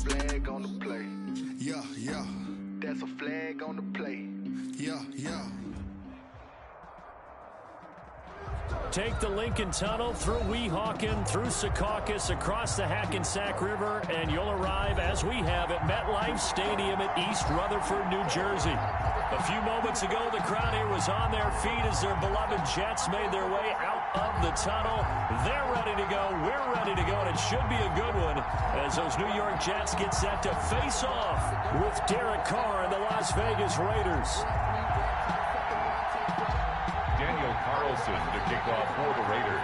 Flag on the play. Yeah, yeah. That's a flag on the play. Yeah, yeah. Take the Lincoln Tunnel through Weehawken, through Secaucus, across the Hackensack River, and you'll arrive, as we have, at MetLife Stadium at East Rutherford, New Jersey. A few moments ago, the crowd here was on their feet as their beloved Jets made their way out of the tunnel. They're ready to go. We're ready to go, and it should be a good one as those New York Jets get set to face off with Derek Carr and the Las Vegas Raiders. Daniel Carlson to kick off for the Raiders.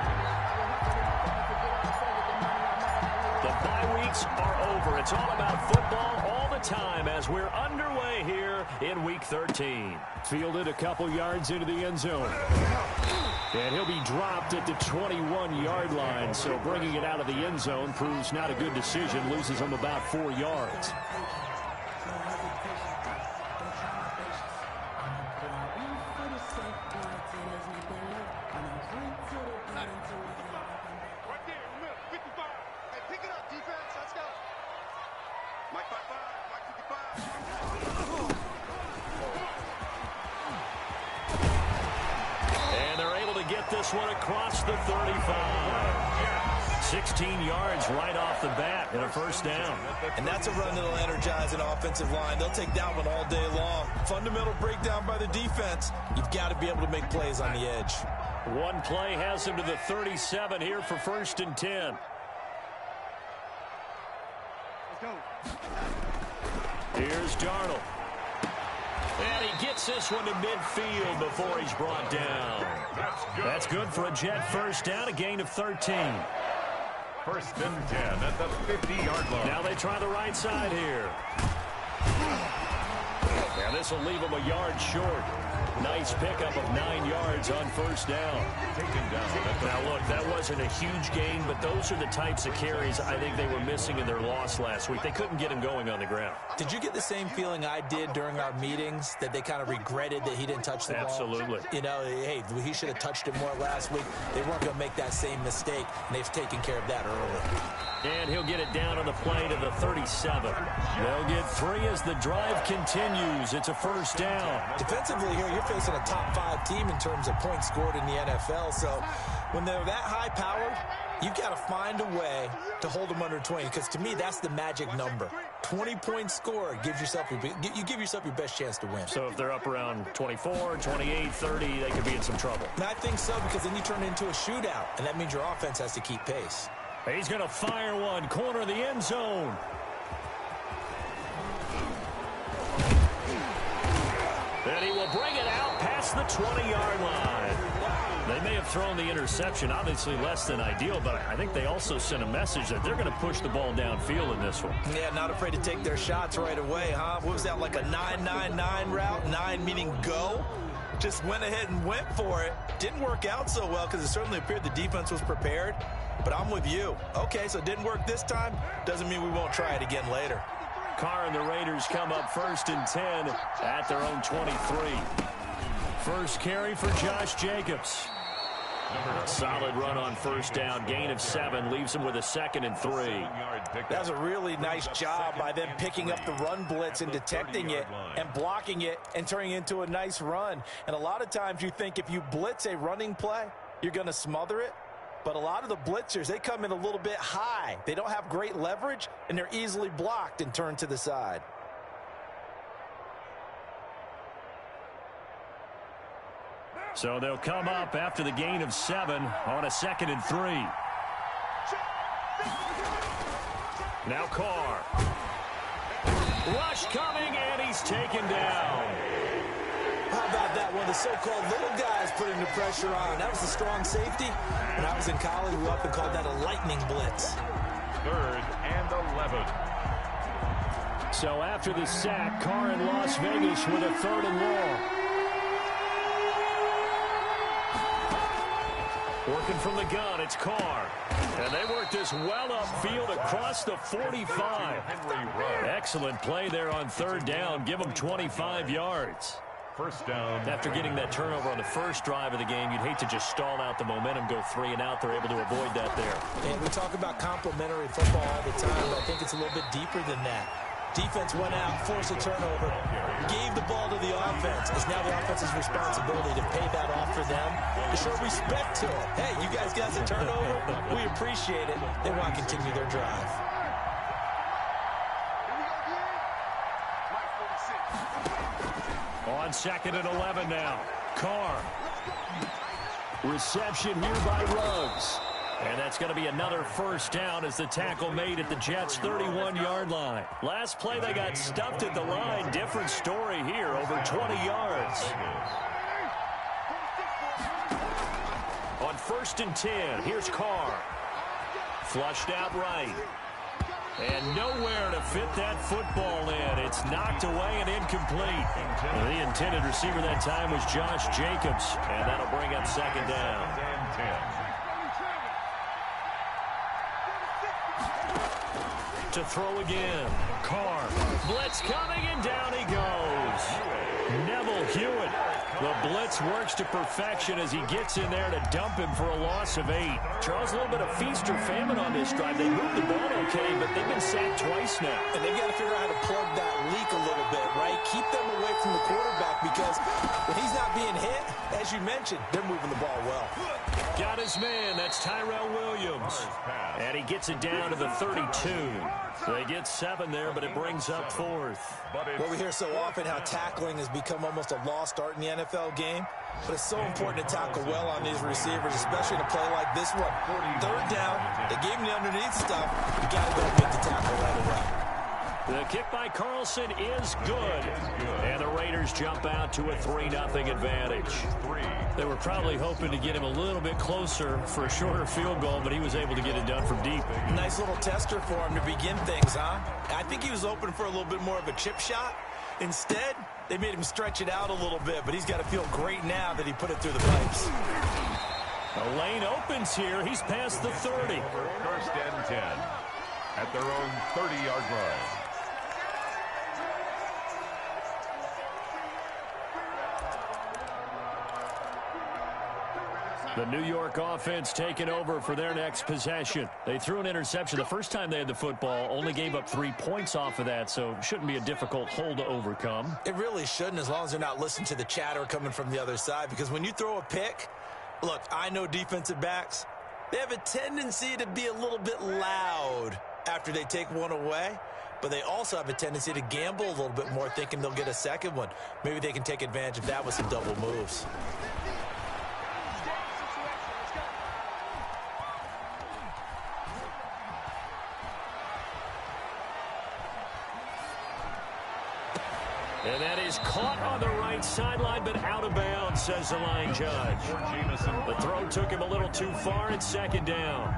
The bye weeks are over. It's all about football all the time as we're underway here in Week 13. Fielded a couple yards into the end zone. And he'll be dropped at the 21-yard line, so bringing it out of the end zone proves not a good decision. Loses him about 4 yards. This one across the 35. 16 yards right off the bat and a first down. And that's a run that'll energize an offensive line. They'll take that one all day long. Fundamental breakdown by the defense. You've got to be able to make plays on the edge. One play has him to the 37 here for 1st and 10. Let's go. Here's Darnold. And he gets this one to midfield before he's brought down. That's good for a Jet first down, a gain of 13. 1st and 10 at the 50-yard line. Now they try the right side here. Now this will leave him a yard short. Nice pickup of 9 yards on 1st down. Taken down. Now look, that wasn't a huge gain, but those are the types of carries I think they were missing in their loss last week. They couldn't get him going on the ground. Did you get the same feeling I did during our meetings, that they kind of regretted that he didn't touch the ball? Absolutely. You know, hey, he should have touched it more last week. They weren't going to make that same mistake, and they've taken care of that early. And he'll get it down on the play to the 37. They'll get 3 as the drive continues. It's a first down. Defensively here, you're facing a top-5 team in terms of points scored in the NFL. So when they're that high-powered, you've got to find a way to hold them under 20, because to me, that's the magic number. 20 points scored gives yourself you give yourself your best chance to win. So if they're up around 24, 28, 30, they could be in some trouble. And I think so, because then you turn it into a shootout, and that means your offense has to keep pace. He's going to fire one, corner of the end zone. And he will bring it out past the 20-yard line. They may have thrown the interception, obviously less than ideal, but I think they also sent a message that they're going to push the ball downfield in this one. Yeah, not afraid to take their shots right away, huh? What was that, like a 9-9-9 route? 9 meaning go? Just went ahead and went for it. Didn't work out so well because it certainly appeared the defense was prepared. But I'm with you. Okay, so it didn't work this time. Doesn't mean we won't try it again later. Carr and the Raiders come up 1st and 10 at their own 23. First carry for Josh Jacobs. Solid run on 1st down. Gain of 7 leaves him with a 2nd and 3. That was a really nice job by them picking up the run blitz and detecting it and blocking it and turning it into a nice run. And a lot of times you think if you blitz a running play, you're going to smother it. But a lot of the blitzers, they come in a little bit high. They don't have great leverage, and they're easily blocked and turned to the side. So they'll come up after the gain of 7 on a 2nd and 3. Now Carr. Rush coming, and he's taken down. How about that? One of the so-called little guys putting the pressure on. That was a strong safety. When I was in college, we often called that a lightning blitz. 3rd and 11. So after the sack, Carr in Las Vegas with a 3rd and long. Working from the gun, it's Carr. And they work this well upfield across the 45. Excellent play there on third down. Give them 25 yards. First down. After getting that turnover on the first drive of the game, you'd hate to just stall out the momentum, go 3 and out. They're able to avoid that there. And we talk about complementary football all the time, but I think it's a little bit deeper than that. Defense went out, forced a turnover, gave the ball to the offense. It's now the offense's responsibility to pay that off for them, to show respect to it. Hey, you guys got the turnover. We appreciate it. They want to continue their drive. On 2nd and 11 now. Carr. Reception here by Ruggs. And that's going to be another first down as the tackle made at the Jets' 31-yard line. Last play, they got stuffed at the line. Different story here, over 20 yards. On 1st and 10, here's Carr. Flushed out right. And nowhere to fit that football in. It's knocked away and incomplete. The intended receiver that time was Josh Jacobs. And that'll bring up 2nd down. To throw again. Carr. Blitz coming, and down he goes. Neville Hewitt. The blitz works to perfection as he gets in there to dump him for a loss of 8. Charles, a little bit of feast or famine on this drive. They moved the ball okay, but they've been sacked twice now. And they've got to figure out how to plug that leak a little bit, right? Keep them away from the quarterback because when he's not being hit, as you mentioned, they're moving the ball well. Got his man. That's Tyrell Williams. And he gets it down to the 32. They get 7 there, but it brings up 4th. Well, we hear so often how tackling has become almost a lost art in the NFL game. But it's so important to tackle well on these receivers, especially in a play like this one. 3rd down, they gave him the underneath stuff. You got to go make the tackle right away. The kick by Carlson is good. And the Raiders jump out to a 3-0 advantage. They were probably hoping to get him a little bit closer for a shorter field goal, but he was able to get it done from deep. Nice little tester for him to begin things, huh? I think he was open for a little bit more of a chip shot. Instead, they made him stretch it out a little bit, but he's got to feel great now that he put it through the pipes. A lane opens here. He's past the 30. 1st and 10 at their own 30-yard line. The New York offense taking over for their next possession. They threw an interception the first time they had the football, only gave up 3 points off of that, so shouldn't be a difficult hole to overcome. It really shouldn't, as long as they're not listening to the chatter coming from the other side, because when you throw a pick, look, I know defensive backs, they have a tendency to be a little bit loud after they take one away, but they also have a tendency to gamble a little bit more, thinking they'll get a second one. Maybe they can take advantage of that with some double moves. And that is caught on the right sideline, but out of bounds, says the line judge. The throw took him a little too far. It's 2nd down.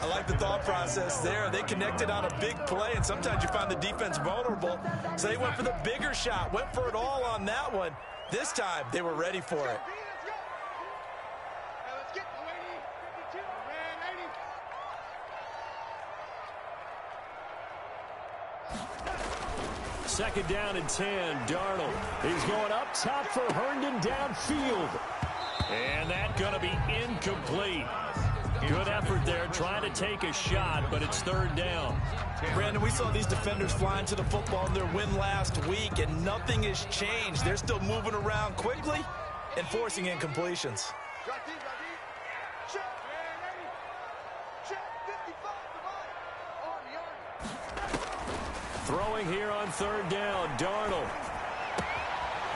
I like the thought process there. They connected on a big play, and sometimes you find the defense vulnerable. So they went for the bigger shot, went for it all on that one. This time, they were ready for it. 2nd down and 10. Darnold. He's going up top for Herndon downfield. And that's going to be incomplete. Good effort there, trying to take a shot, but it's 3rd down. Brandon, we saw these defenders flying to the football in their win last week, and nothing has changed. They're still moving around quickly and forcing incompletions. Throwing here on 3rd down, Darnold.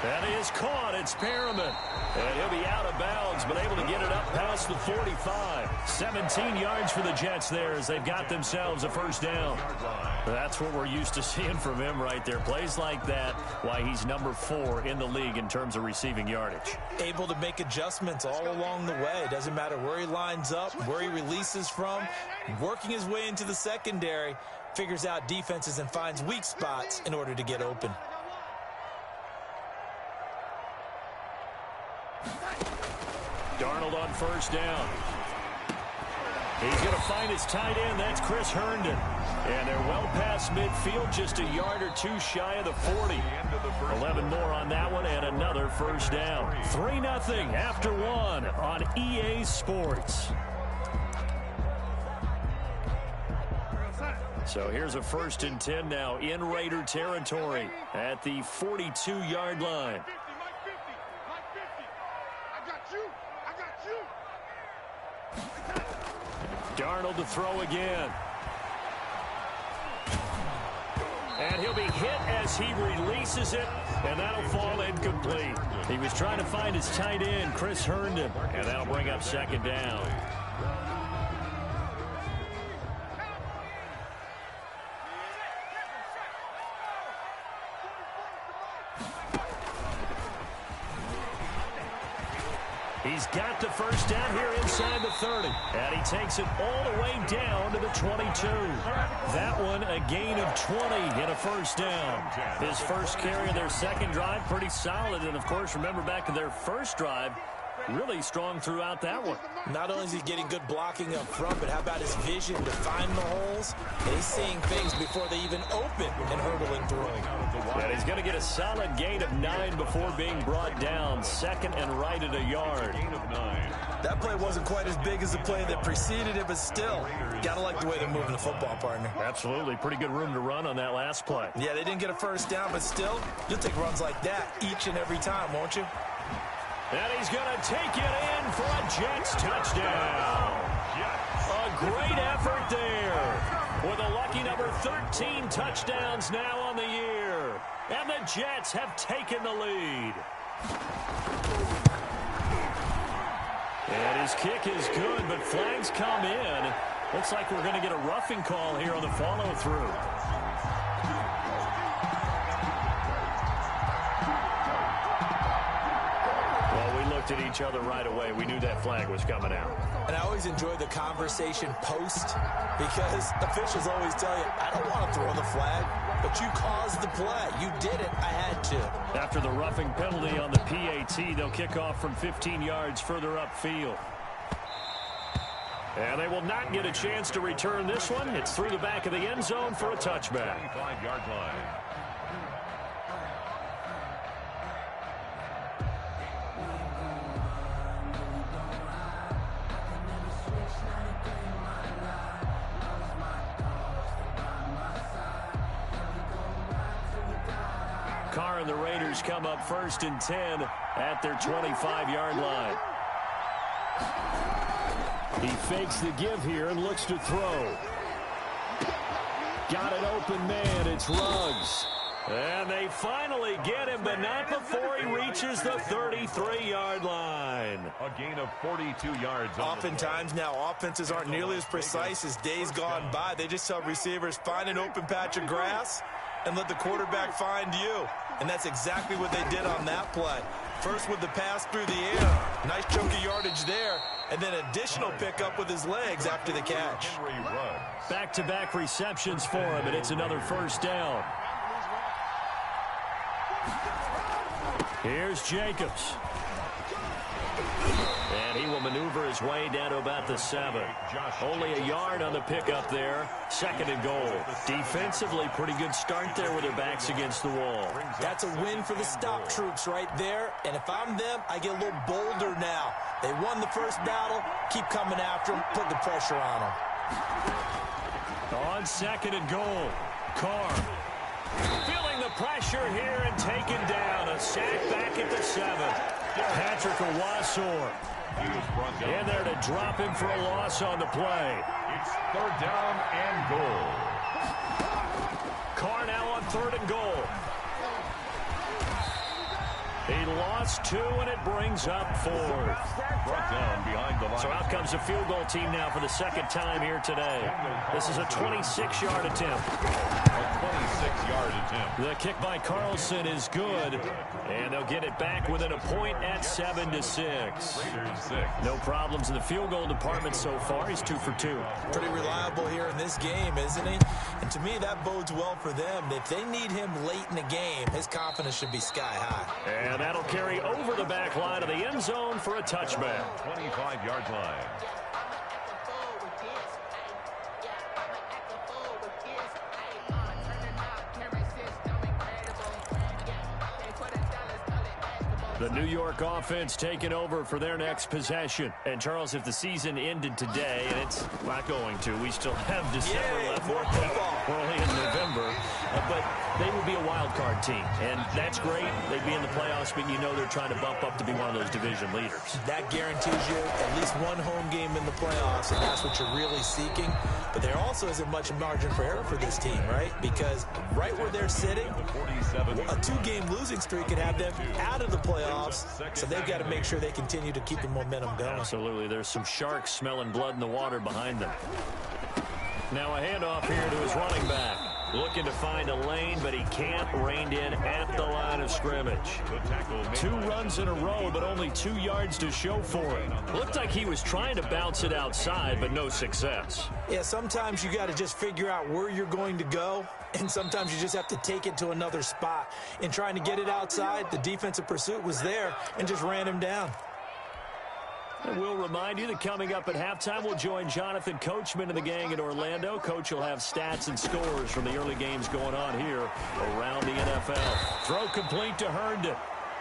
And he is caught. It's Perriman. And he'll be out of bounds, but able to get it up past the 45. 17 yards for the Jets there as they've got themselves a 1st down. That's what we're used to seeing from him right there. Plays like that, why he's number 4 in the league in terms of receiving yardage. Able to make adjustments all along the way. Doesn't matter where he lines up, where he releases from. Working his way into the secondary, figures out defenses and finds weak spots in order to get open. Darnold on 1st down. He's going to find his tight end. That's Chris Herndon. And they're well past midfield, just a yard or two shy of the 40. 11 more on that one and another first down. 3-0 after one on EA Sports. So here's a 1st and 10 now in Raider territory at the 42-yard line. Darnold to throw again. And he'll be hit as he releases it, and that'll fall incomplete. He was trying to find his tight end, Chris Herndon, and that'll bring up 2nd down. He's got the first down here inside the 30. And he takes it all the way down to the 22. That one a gain of 20 and a first down. His first carry of their second drive, pretty solid. And, of course, remember back to their first drive, really strong throughout that one. Not only is he getting good blocking up front, but how about his vision to find the holes? And he's seeing things before they even open and hurdling through. And he's going to get a solid gain of 9 before being brought down. 2nd and right at a yard. That play wasn't quite as big as the play that preceded it, but still, got to like the way they're moving the football, partner. Absolutely. Pretty good room to run on that last play. Yeah, they didn't get a first down, but still, you'll take runs like that each and every time, won't you? And he's going to take it in for a Jets touchdown. A great effort there with a lucky number 13 touchdowns now on the year. And the Jets have taken the lead. And his kick is good, but flags come in. Looks like we're going to get a roughing call here on the follow-through. At each other right away. We knew that flag was coming out. And I always enjoy the conversation post because officials always tell you, I don't want to throw the flag, but you caused the play. You did it. I had to. After the roughing penalty on the PAT, they'll kick off from 15 yards further upfield. And they will not get a chance to return this one. It's through the back of the end zone for a touchback. 25-yard line. Carr and the Raiders come up 1st and 10 at their 25-yard line. He fakes the give here and looks to throw. Got an open man. It's Ruggs. And they finally get him, but not before he reaches the 33-yard line. A gain of 42 yards. Oftentimes now, offenses aren't nearly as precise as days gone by. They just tell receivers, find an open patch of grass and let the quarterback find you. And that's exactly what they did on that play. First with the pass through the air. Nice chunk of yardage there. And then additional pickup with his legs after the catch. Back-to-back receptions for him, and it's another first down. Here's Jacobs. And he will maneuver his way down to about the 7. Only a yard on the pickup there. 2nd and goal. Defensively, pretty good start there with their backs against the wall. That's a win for the stop troops right there. And if I'm them, I get a little bolder now. They won the first battle. Keep coming after them. Put the pressure on them. On 2nd and goal. Carr. Feeling the pressure here and taken down. A sack back at the 7. Patrick Owasor in there to drop him for a loss on the play. It's 3rd down and goal. Carr now on 3rd and goal. He lost 2, and it brings up 4th. Brought down behind the line. So out comes the field goal team now for the 2nd time here today. This is a 26-yard attempt. A 26-yard attempt. The kick by Carlson is good, and they'll get it back within a point at 7-6. No problems in the field goal department so far. He's 2 for 2. Pretty reliable here in this game, isn't he? And to me, that bodes well for them. If they need him late in the game, his confidence should be sky high. And that'll carry over the back line of the end zone for a touchback. 25-yard line. The New York offense taking over for their next possession. And, Charles, if the season ended today, and it's not going to, we still have December left. More football. We're only in November. But they would be a wild card team, and that's great. They'd be in the playoffs, but you know they're trying to bump up to be one of those division leaders. That guarantees you at least one home game in the playoffs, and that's what you're really seeking. But there also isn't much margin for error for this team, right? Because right where they're sitting, a 2-game losing streak could have them out of the playoffs, so they've got to make sure they continue to keep the momentum going. Absolutely. There's some sharks smelling blood in the water behind them. Now a handoff here to his running back. Looking to find a lane, but he can't. Reined in at the line of scrimmage. 2 runs in a row, but only 2 yards to show for it. Looked like he was trying to bounce it outside, but no success. Yeah, sometimes you got to just figure out where you're going to go, and sometimes you just have to take it to another spot. In trying to get it outside, the defensive pursuit was there and just ran him down. And we'll remind you that coming up at halftime, we'll join Jonathan Coachman and the gang in Orlando. Coach will have stats and scores from the early games going on here around the NFL. Throw complete to Herndon.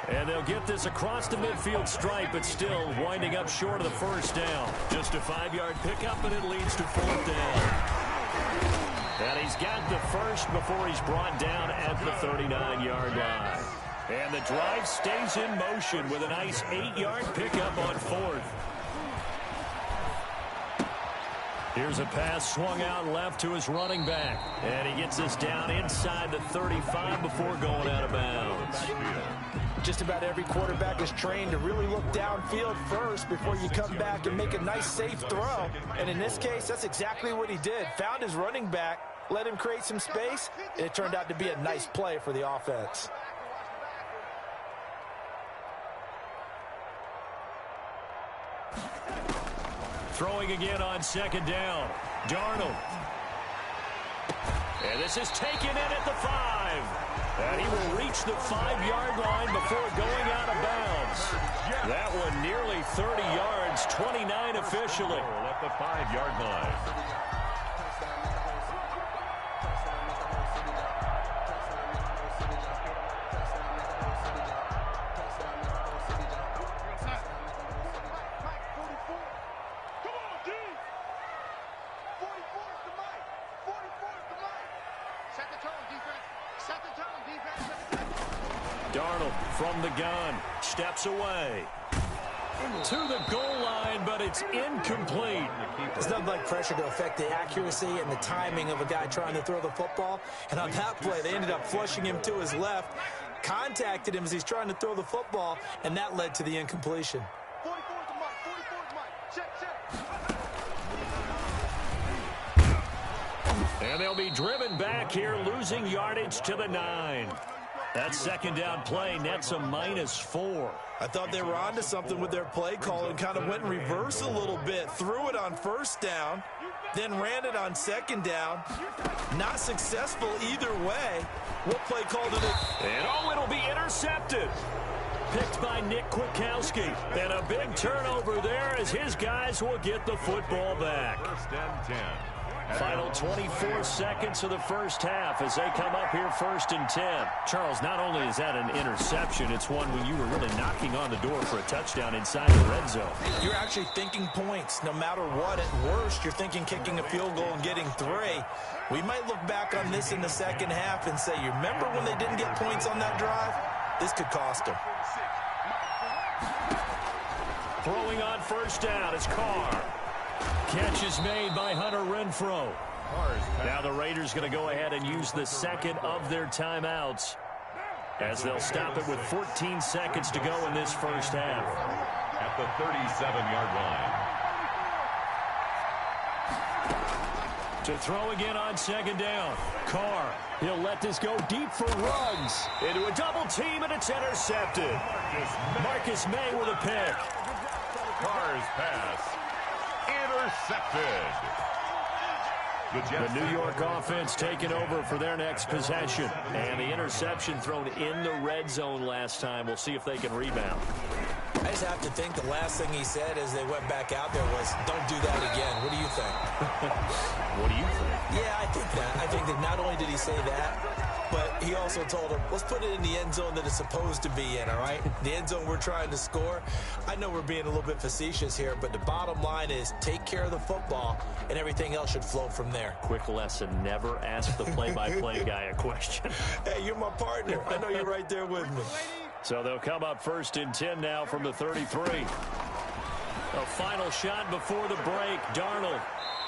And they'll get this across the midfield stripe, but still winding up short of the first down. Just a 5-yard pickup, and it leads to 4th down. And he's got the first before he's brought down at the 39-yard line. And the drive stays in motion with a nice 8-yard pickup on 4th. Here's a pass swung out left to his running back. And he gets this down inside the 35 before going out of bounds. Just about every quarterback is trained to really look downfield first before you come back and make a nice, safe throw. And in this case, that's exactly what he did. Found his running back, let him create some space, and it turned out to be a nice play for the offense. Throwing again on 2nd down. Darnold. And this is taken in at the 5. And he will reach the 5-yard line before going out of bounds. That one nearly 30 yards, 29 officially. At the 5-yard line. Darnold from the gun, steps away. To the goal line, but it's incomplete. There's nothing like pressure to affect the accuracy and the timing of a guy trying to throw the football. And on that play, they ended up flushing him to his left, contacted him as he's trying to throw the football, and that led to the incompletion. And they'll be driven back here, losing yardage to the 9. That 2nd down play nets a -4. I thought they were onto something with their play call and kind of went in reverse a little bit. Threw it on 1st down, then ran it on 2nd down. Not successful either way. What play call did it? And it'll be intercepted. Picked by Nick Kwiatkowski. And a big turnover there as his guys will get the football back. 1st and 10. Final 24 seconds of the first half as they come up here 1st and 10. Charles, not only is that an interception, it's one when you were really knocking on the door for a touchdown inside the red zone. You're actually thinking points no matter what. At worst, you're thinking kicking a field goal and getting 3. We might look back on this in the second half and say, you remember when they didn't get points on that drive? This could cost them. Throwing on 1st down is Carr. Catch is made by Hunter Renfrow. Now the Raiders going to go ahead and use the 2nd of their timeouts as they'll stop it with 14 seconds to go in this first half. At the 37-yard line. To throw again on 2nd down. Carr, he'll let this go deep for Ruggs. Into a double team, and it's intercepted. Marcus May with a pick. Carr's pass. Intercepted. The New York offense taking over for their next possession. And the interception thrown in the red zone last time. We'll see if they can rebound. I just have to think the last thing he said as they went back out there was, don't do that again. What do you think? What do you think? Yeah, I think that. I think that not only did he say that, but he also told him, let's put it in the end zone that it's supposed to be in, all right? The end zone we're trying to score. I know we're being a little bit facetious here, but the bottom line is take care of the football, and everything else should flow from there. Quick lesson, never ask the play-by-play guy a question. Hey, you're my partner. I know you're right there with me. So they'll come up 1st and 10 now from the 33. A final shot before the break. Darnold.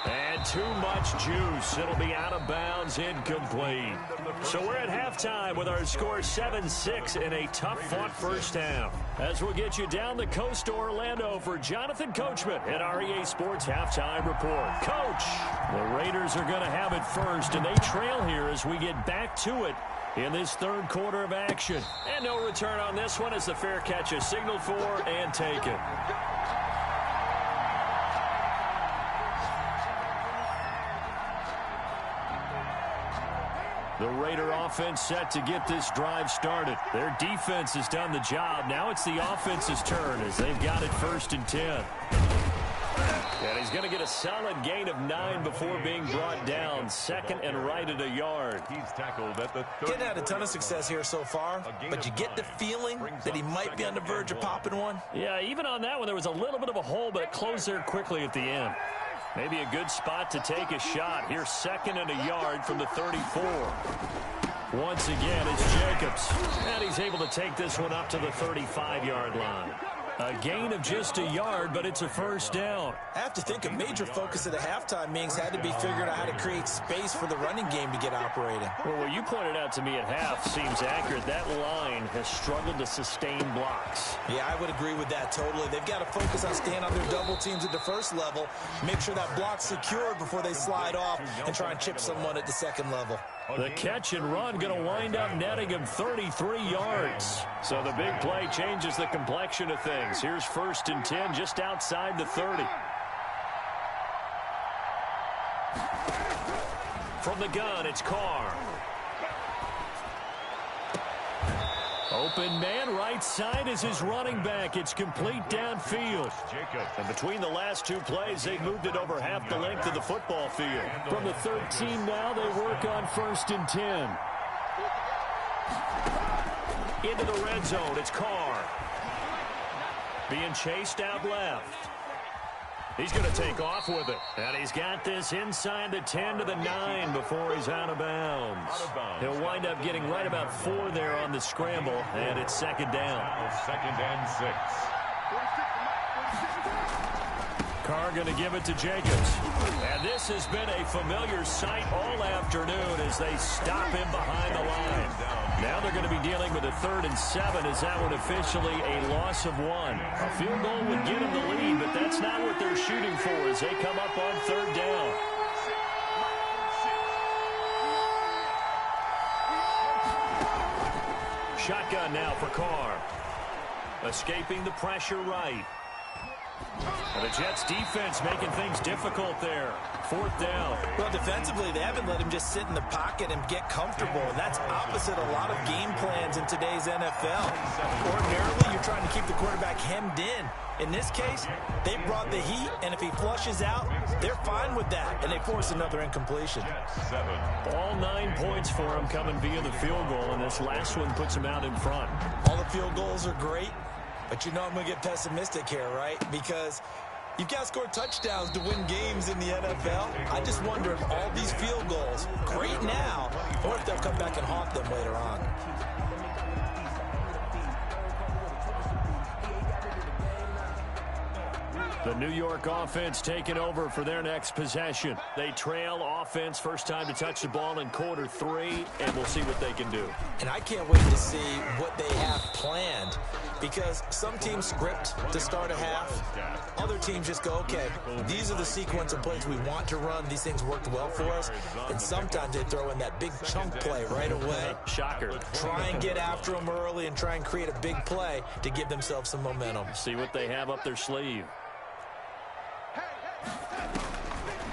And too much juice. It'll be out of bounds, incomplete. So we're at halftime with our score 7-6 in a tough-fought first half. As we'll get you down the coast to Orlando for Jonathan Coachman at our EA Sports Halftime Report. Coach, the Raiders are going to have it first, and they trail here as we get back to it in this third quarter of action. And no return on this one as the fair catch is signaled for and taken. The Raider offense set to get this drive started. Their defense has done the job. Now it's the offense's turn as they've got it 1st and 10. And he's going to get a solid gain of 9 before being brought down. 2nd and right at a yard. He's tackled at the 30. Getting had a ton of success here so far, but you get the feeling that he might be on the verge of popping one. Yeah, even on that one, there was a little bit of a hole, but it closed there quickly at the end. Maybe a good spot to take a shot. Here's 2nd and a yard from the 34. Once again, it's Jacobs. And he's able to take this one up to the 35-yard line. A gain of just a yard, but it's a first down. I have to think a major focus at the halftime means had to be figuring out how to create space for the running game to get operating. Well, what you pointed out to me at half seems accurate. That line has struggled to sustain blocks. Yeah, I would agree with that totally. They've got to focus on staying on their double teams at the first level, make sure that block's secured before they slide off and try and chip someone at the second level. The catch and run going to wind up netting him 33 yards. So the big play changes the complexion of things. Here's 1st and 10 just outside the 30. From the gun, it's Carr. Open man, right side is his running back. It's complete downfield. And between the last two plays, they've moved it over half the length of the football field. From the 13 now, they work on 1st and 10. Into the red zone, it's Carr. Being chased out left. He's going to take off with it. And he's got this inside the 10 to the 9 before he's out of bounds. He'll wind up getting right about 4 there on the scramble, and it's 2nd down. 2nd and 6. Carr going to give it to Jacobs. And this has been a familiar sight all afternoon as they stop him behind the line. Now they're going to be dealing with a 3rd and 7 as that one officially a loss of 1. A field goal would get them the lead, but that's not what they're shooting for as they come up on 3rd down. Shotgun now for Carr. Escaping the pressure right. And the Jets defense making things difficult there. 4th down. Well, defensively, they haven't let him just sit in the pocket and get comfortable. And that's opposite a lot of game plans in today's NFL. Ordinarily, you're trying to keep the quarterback hemmed in. In this case, they brought the heat, and if he flushes out, they're fine with that, and they force another incompletion. 7. All 9 points for him coming via the field goal, and this last one puts him out in front. All the field goals are great, but you know I'm going to get pessimistic here, right? Because you've got to score touchdowns to win games in the NFL. I just wonder if all these field goals, great now, or if they'll come back and haunt them later on. The New York offense taking over for their next possession. They trail offense, first time to touch the ball in quarter 3, and we'll see what they can do. And I can't wait to see what they have planned, because some teams script to start a half. Other teams just go, okay, these are the sequence of plays we want to run. These things worked well for us. And sometimes they throw in that big chunk play right away. Shocker. Try and get after them early and try and create a big play to give themselves some momentum. See what they have up their sleeve.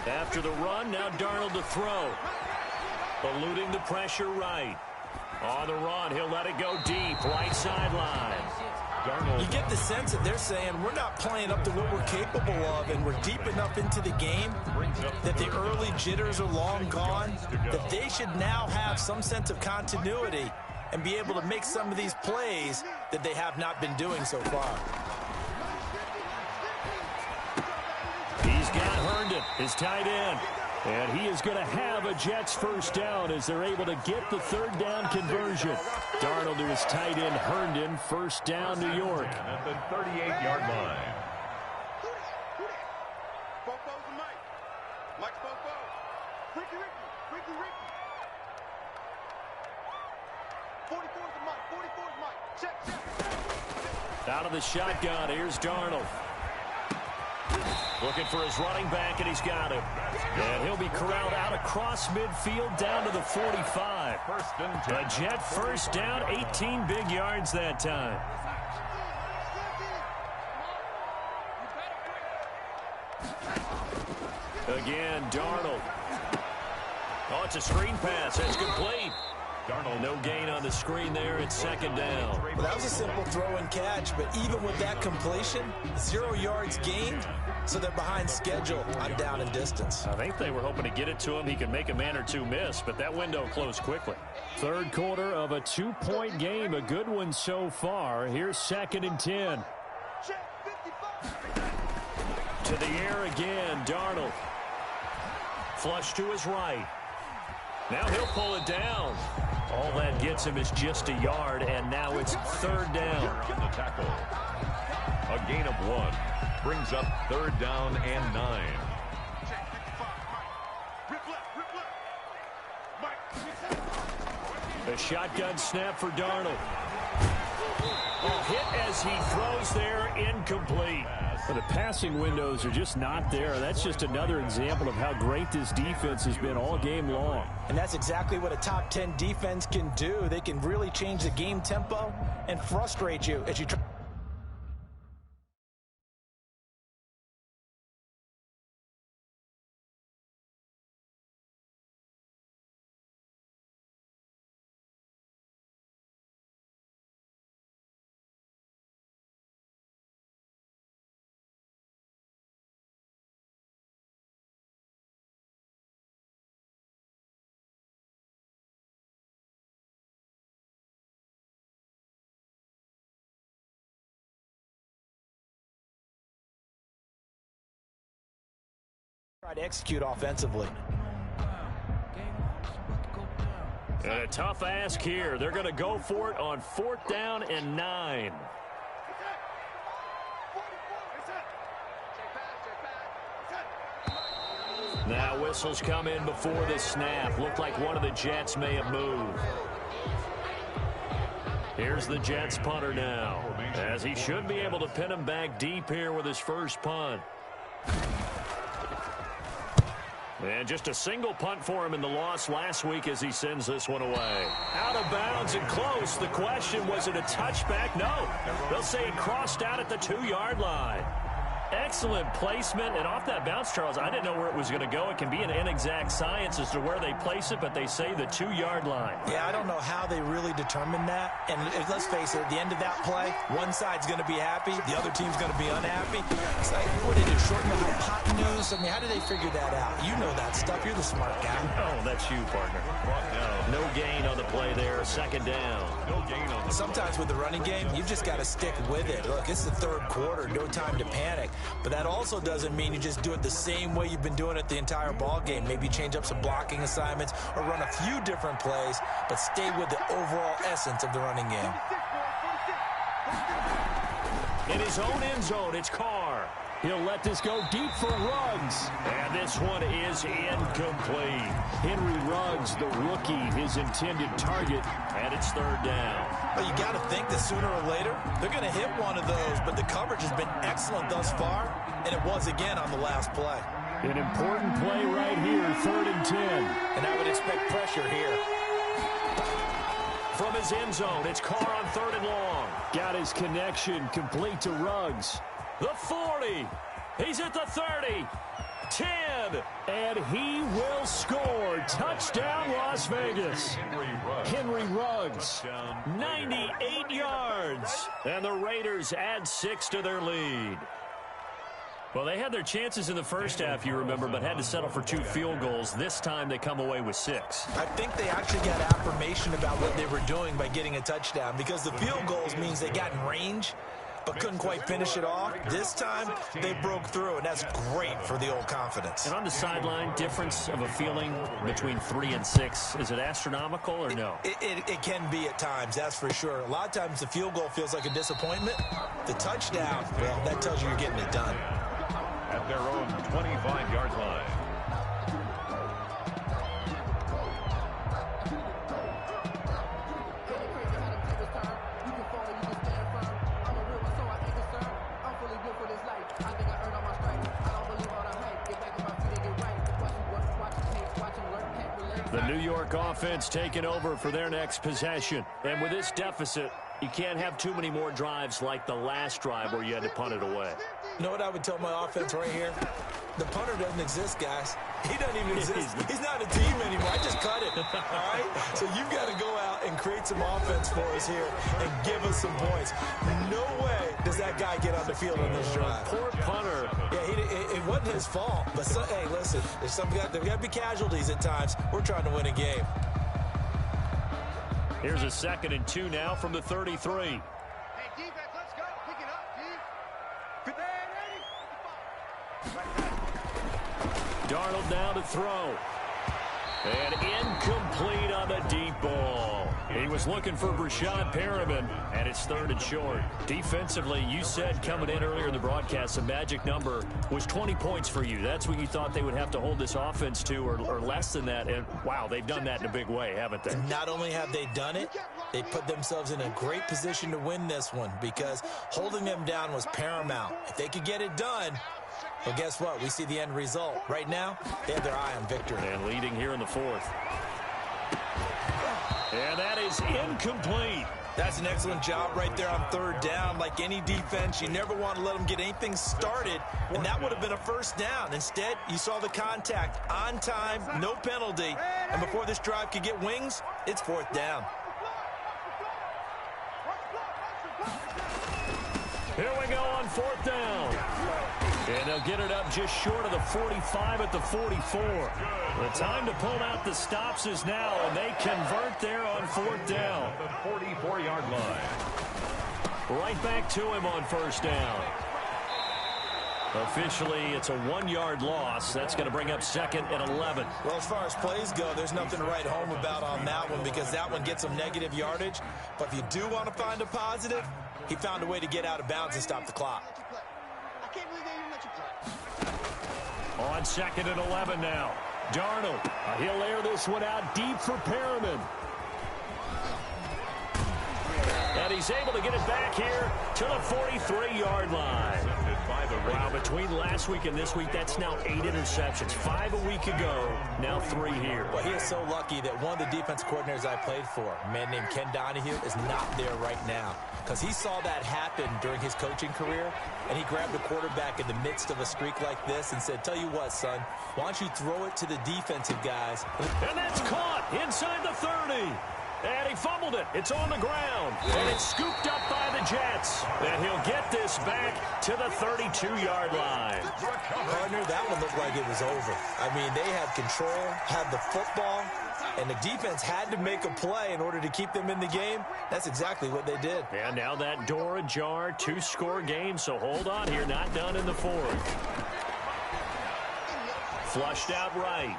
After the run, now Darnold to throw. Eluding the pressure right. On the run, he'll let it go deep, right sideline. You get the sense that they're saying we're not playing up to what we're capable of, and we're deep enough into the game that the early jitters are long gone, that they should now have some sense of continuity and be able to make some of these plays that they have not been doing so far. He's got Herndon, his tight end. And he is going to have a Jets first down as they're able to get the third down conversion. Darnold to his tight end, Herndon, first down, New York. At the 38-yard line. Out of the shotgun, here's Darnold. Looking for his running back, and he's got him. And he'll be corralled out across midfield down to the 45. A Jet first down, 18 big yards that time. Again, Darnold. Oh, it's a screen pass. That's complete. Darnold, no gain on the screen there. It's second down. Well, that was a simple throw and catch, but even with that completion, 0 yards gained, so they're behind schedule on down and distance. I think they were hoping to get it to him. He could make a man or two miss, but that window closed quickly. Third quarter of a 2-point game, a good one so far. Here's 2nd and 10. To the air again, Darnold. Flush to his right. Now he'll pull it down. All that gets him is just a yard, and now it's third down. On the tackle. A gain of 1. Brings up third down and 9. A shotgun snap for Darnold. A hit as he throws there, incomplete. Well, the passing windows are just not there. That's just another example of how great this defense has been all game long. And that's exactly what a top 10 defense can do. They can really change the game tempo and frustrate you as you try. To execute offensively. And a tough ask here. They're going to go for it on 4th down and 9. Now whistles come in before the snap. Looked like one of the Jets may have moved. Here's the Jets punter now, as he should be able to pin him back deep here with his first punt. And just a single punt for him in the loss last week as he sends this one away. Out of bounds and close. The question, was it a touchback? No. They'll say it crossed out at the 2-yard line. Excellent placement, and off that bounce, Charles, I didn't know where it was going to go. It can be an inexact science as to where they place it, but they say the 2-yard line. Yeah, I don't know how they really determined that. And let's face it, at the end of that play, one side's going to be happy, the other team's going to be unhappy. It's like, what did it shorten the hypotenuse? I mean, how did they figure that out? You know that stuff. You're the smart guy. Oh, that's you, partner. No gain on the play there. Second down. No gain on the Sometimes with the running game, you've just got to stick with it. Look, it's the third quarter. No time to panic. But that also doesn't mean you just do it the same way you've been doing it the entire ball game. Maybe change up some blocking assignments or run a few different plays, but stay with the overall essence of the running game. In his own end zone, it's Carr. He'll let this go deep for Ruggs. And this one is incomplete. Henry Ruggs, the rookie, his intended target, and it's third down. Well, you got to think that sooner or later, they're going to hit one of those, but the coverage has been excellent thus far, and it was again on the last play. An important play right here, 3rd and 10. And I would expect pressure here. From his end zone, it's Carr on 3rd and long. Got his connection complete to Ruggs. The 40. He's at the 30. 10, and he will score. Touchdown, Las Vegas. Henry Ruggs, 98 yards, and the Raiders add 6 to their lead. Well, they had their chances in the first half, you remember, but had to settle for 2 field goals. This time they come away with 6. I think they actually got affirmation about what they were doing by getting a touchdown, because the field goals means they got in range but couldn't quite finish it off. This time they broke through, and that's great for the old confidence. And on the sideline, difference of a feeling between 3 and 6, is it astronomical or no? It can be at times, that's for sure. A lot of times the field goal feels like a disappointment. The touchdown, well, that tells you you're getting it done. At their own 25-yard line. The New York offense taking over for their next possession. And with this deficit, you can't have too many more drives like the last drive where you had to punt it away. You know what I would tell my offense right here? The punter doesn't exist, guys. He doesn't even exist. He's not a team anymore. I just cut it, all right? So you've got to go out and create some offense for us here and give us some points. No way does that guy get on the field on this drive. Poor punter. Yeah, it wasn't his fault. But, hey, listen, there's there got to be casualties at times. We're trying to win a game. Here's a 2nd and 2 now from the 33. Hey, defense, let's go. Pick it up, G. Darnold now to throw. And incomplete on the deep ball. He was looking for Brashad Perriman, and it's 3rd and short. Defensively, you said coming in earlier in the broadcast, the magic number was 20 points for you. That's what you thought they would have to hold this offense to, or less than that. And, wow, they've done that in a big way, haven't they? Not only have they done it, they put themselves in a great position to win this one, because holding them down was paramount. If they could get it done, well, guess what? We see the end result. Right now, they have their eye on victory. And leading here in the 4th. And that is incomplete. That's an excellent job right there on 3rd down. Like any defense, you never want to let them get anything started, and that would have been a 1st down. Instead, you saw the contact on time, no penalty, and before this drive could get wings, it's 4th down. Here we go on 4th down. And they'll get it up just short of the 45 at the 44. The time to pull out the stops is now, and they convert there on 4th down. The 44-yard line. Right back to him on 1st down. Officially, it's a 1-yard loss. That's going to bring up 2nd and 11. Well, as far as plays go, there's nothing to write home about on that one, because that one gets some negative yardage. But if you do want to find a positive, he found a way to get out of bounds and stop the clock. On 2nd and 11 now. Darnold, he'll air this one out deep for Perriman. And he's able to get it back here to the 43-yard line. Wow, between last week and this week, that's now 8 interceptions. 5 a week ago, now 3 here. Well, he is so lucky that one of the defense coordinators I played for, a man named Ken Donahue, is not there right now, because he saw that happen during his coaching career, and he grabbed the quarterback in the midst of a streak like this and said, tell you what, son, why don't you throw it to the defensive guys? And that's caught inside the 30. And he fumbled it. It's on the ground. And it's scooped up by the Jets. And he'll get this back to the 32-yard line. Partner, that one looked like it was over. I mean, they had control, had the football, and the defense had to make a play in order to keep them in the game. That's exactly what they did. And now that door ajar, 2-score game. So hold on here. Not done in the 4th. Flushed out right.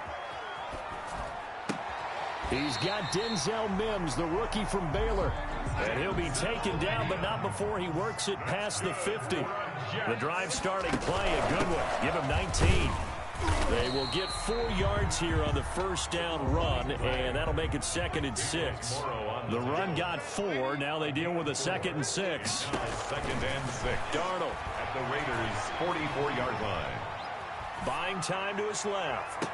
He's got Denzel Mims, the rookie from Baylor. And he'll be taken down, but not before he works it past the 50. The drive starting play, a good one. Give him 19. They will get 4 yards here on the 1st down run, and that'll make it 2nd and 6. The run got 4. Now they deal with a 2nd and 6. 2nd and 6. Darnold At the Raiders' 44-yard line. buying time to his left.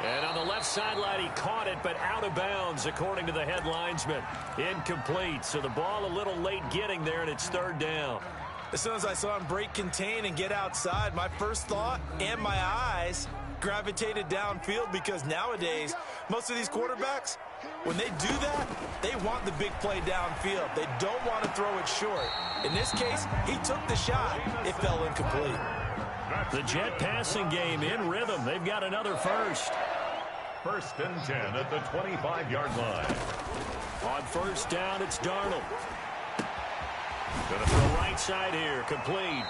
And on the left sideline, he caught it, but out of bounds, according to the head linesman. Incomplete, so the ball a little late getting there, and it's 3rd down. As soon as I saw him break contain and get outside, my first thought and my eyes gravitated downfield, because nowadays, most of these quarterbacks, when they do that, they want the big play downfield. They don't want to throw it short. In this case, he took the shot. It fell incomplete. The Jet passing game in rhythm. They've got another first. 1st and 10 at the 25-yard line. On first down, it's Darnold. Going to throw right side here, complete.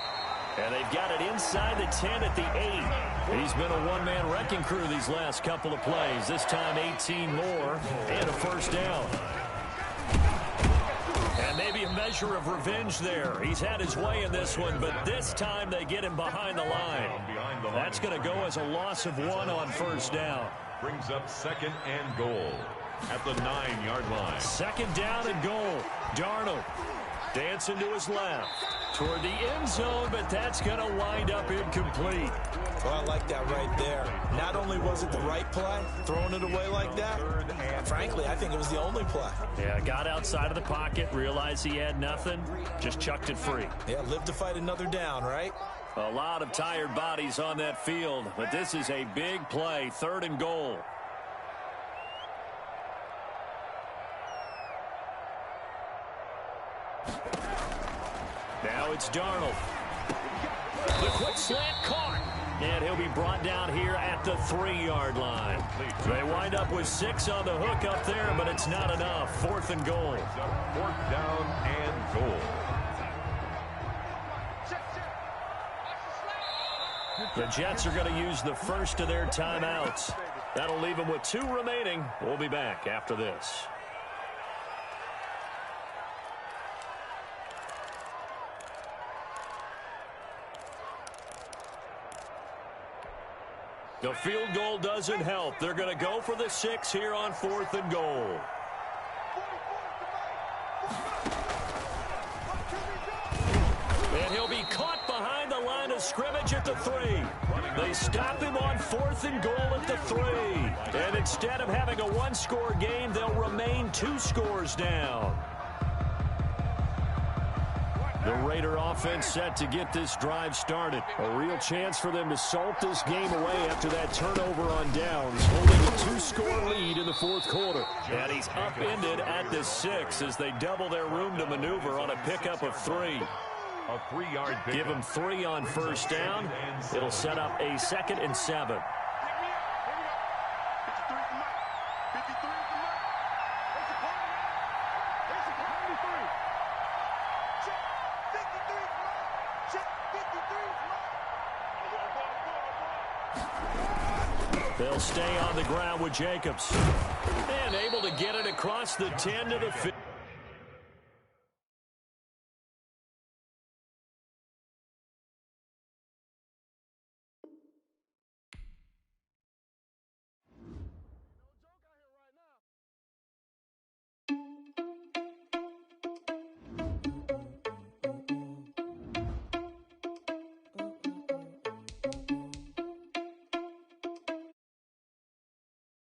And they've got it inside the 10 at the 8. He's been a one-man wrecking crew these last couple of plays. This time 18 more and a first down. And maybe a measure of revenge there. He's had his way in this one, but this time they get him behind the line. That's going to go as a loss of 1 on first down. Brings up 2nd and goal at the 9-yard line. 2nd down and goal. Darnold dancing to his left toward the end zone, but that's going to wind up incomplete. Well, I like that right there. Not only was it the right play, throwing it away like that, frankly, I think it was the only play. Yeah, got outside of the pocket, realized he had nothing, just chucked it free. Yeah, live to fight another down, right? A lot of tired bodies on that field, but this is a big play, 3rd and goal. Now it's Darnold. The quick slant caught. And he'll be brought down here at the 3-yard line. They wind up with 6 on the hook up there, but it's not enough. 4th and goal. 4th down and goal. The Jets are going to use the first of their timeouts. That'll leave them with 2 remaining. We'll be back after this. The field goal doesn't help. They're going to go for the 6 here on 4th and goal. And he'll be caught behind the line of scrimmage at the 3. They stop him on 4th and goal at the 3. And instead of having a 1-score game, they'll remain 2 scores down. The Raider offense set to get this drive started. A real chance for them to salt this game away after that turnover on downs, holding a 2-score lead in the 4th quarter. And he's upended at the 6 as they double their room to maneuver on a pickup of 3. A 3-yard pickup. Give him 3 on first down. It'll set up a 2nd and 7. They'll stay on the ground with Jacobs. And able to get it across the 10 to the 15.